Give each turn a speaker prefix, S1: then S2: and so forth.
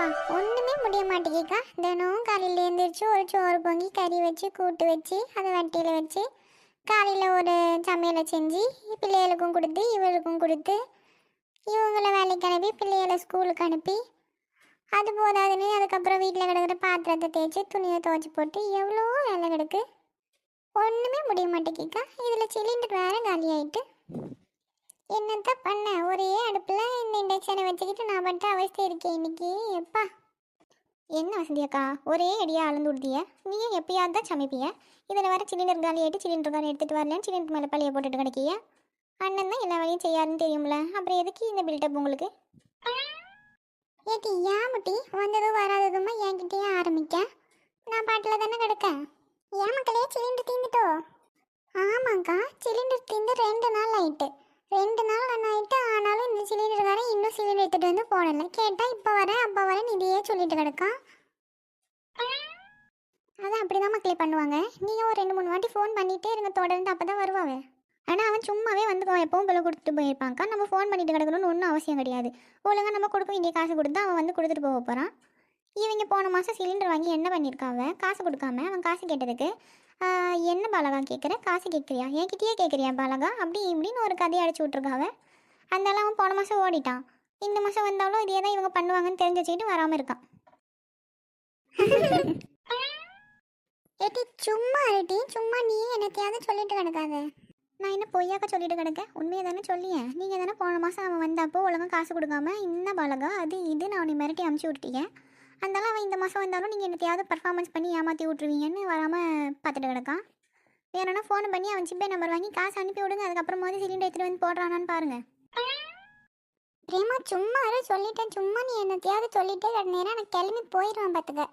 S1: அப்பா ஒன்றுமே முடிய மாட்டேங்கிக்கா. தினம் காலையில் எழுந்திரிச்சு ஒரு சோறு பொங்கி கறி வச்சு கூட்டு வச்சு அதை வட்டியில் வச்சு காலையில் ஒரு சமையலை செஞ்சு பிள்ளைகளுக்கும் கொடுத்து இவருக்கும் கொடுத்து இவங்கள வேலைக்கு அனுப்பி பிள்ளைகளை ஸ்கூலுக்கு அனுப்பி அது போதாதுன்னு அதுக்கப்புறம் வீட்டில் கிடக்கிற பாத்திரத்தை தேய்ச்சி துணியை துவைச்சி போட்டு எவ்வளோ வேலை கிடக்கு. ஒன்றுமே முடிய மாட்டேங்கிக்கா. இதில் சிலிண்டர் வேறு காலி ஆகிட்டு என்னத்தான் பண்ண ஒரே அடுப்பில் இந்த இண்டக்ஷனை வச்சுக்கிட்டு நான் பட்ட அவஸ்தை இருக்கேன் இன்னைக்கு. எப்பா என்ன வசதியாக்கா ஒரே அடியாக அளந்து விடுதிய. நீயும் எப்பயாவது தான் சமைப்பிய. இதில் வேறு சிலிண்டர் காலி ஆகிட்டு சிலிண்டர் காலி எடுத்துகிட்டு வரலன்னு சிலிண்டர் மேலே பழைய போட்டுட்டு கிடைக்கிய. அண்ணன் தான் எல்லா வேலையும் செய்யாருன்னு தெரியும்ல, அப்புறம் எதுக்கு இந்த பில்டப் உங்களுக்கு? ஏட்டி ஏன் முட்டி வந்ததும் வராததுமா என்கிட்டயே ஆரம்பிக்க. நான் பாட்டில் தானே கிடக்கேன். ஏன் மக்களே சிலிண்டர் தீந்துட்டோ? ஆமாங்க்கா சிலிண்டர் தீந்து 2 நாள் ஆயிட்டு. 2 நாள் ஆயிட்டு. ஆனாலும் இந்த சிலிண்டர்காரன் இன்னும் சிலிண்டர் எடுத்துகிட்டு வந்து போடலை. கேட்டால் இப்போ வரேன் அப்போ வரேன் இதையே சொல்லிட்டு கிடக்கான். அதான் அப்படி தான் மக்களே பண்ணுவாங்க. நீயும் ஒரு 2-3 வாட்டி ஃபோன் பண்ணிகிட்டே இருங்க தொடர்ந்து, அப்போ தான் வருவாங்க. ஆனால் அவன் சும்மாவே வந்துக்குவான், எப்பவும் போல கொடுத்துட்டு போயிருப்பாங்க்கா. நம்ம ஃபோன் பண்ணிட்டு கிடக்கணும்னு ஒன்றும் அவசியம் கிடையாது. ஒழுங்காக நம்ம கொடுக்க வேண்டிய காசு கொடுத்து அவன் வந்து கொடுத்துட்டு போக போகிறான். இவங்க போன மாதம் சிலிண்டர் வாங்கி என்ன பண்ணியிருக்காவ, காசு கொடுக்காம அவன் காசு கேட்டதுக்கு என்ன பாலகா கேட்குற, காசு கேட்குறியா, என்கிட்டயே கேட்குறியா பாலகா அப்படி இப்படின்னு ஒரு கதையை அடிச்சு விட்ருக்காவ. அதனால அவன் போன மாதம் ஓடிட்டான். இந்த மாதம் வந்தாலும் இதே தான் இவங்க பண்ணுவாங்கன்னு தெரிஞ்சு வச்சுக்கிட்டு வராமல் இருக்கான். ஏட்டி சும்மா இருட்டி, சும்மா நீ என்னத்தையாவது சொல்லிட்டு கிடக்காத. நான் என்ன பொய்யாக்க சொல்லிட்டு கிடக்கேன், உண்மையை தானே சொல்லியேன். நீங்கள் தானே போன மாதம் அவன் வந்தப்போ ஒழுங்காக காசு கொடுக்காம என்ன பாலகா அது இது நான் அவனை மிரட்டி அமுச்சு விட்டீங்க. அதனால அவன் இந்த மாதம் வந்தாலும் நீங்கள் என்னத்தையாவது பர்ஃபார்மன்ஸ் பண்ணி ஏமாற்றி விட்ருவீங்கன்னு வராமல் பார்த்துட்டு கிடக்கான். வேணும்னா ஃபோன் பண்ணி அவன் ஜிபே நம்பர் வாங்கி காசு அனுப்பி விடுங்க, அதுக்கப்புறமாவது சிலிண்டர் எடுத்துகிட்டு வந்து போடுறானான்னு பாருங்கள். பிரேமா சும்மா சொல்லிட்டேன், சும்மா நீ என்னத்தையாவது சொல்லிட்டே நேரம் நான் கிளம்பி போயிடுவான் பார்த்துக்க.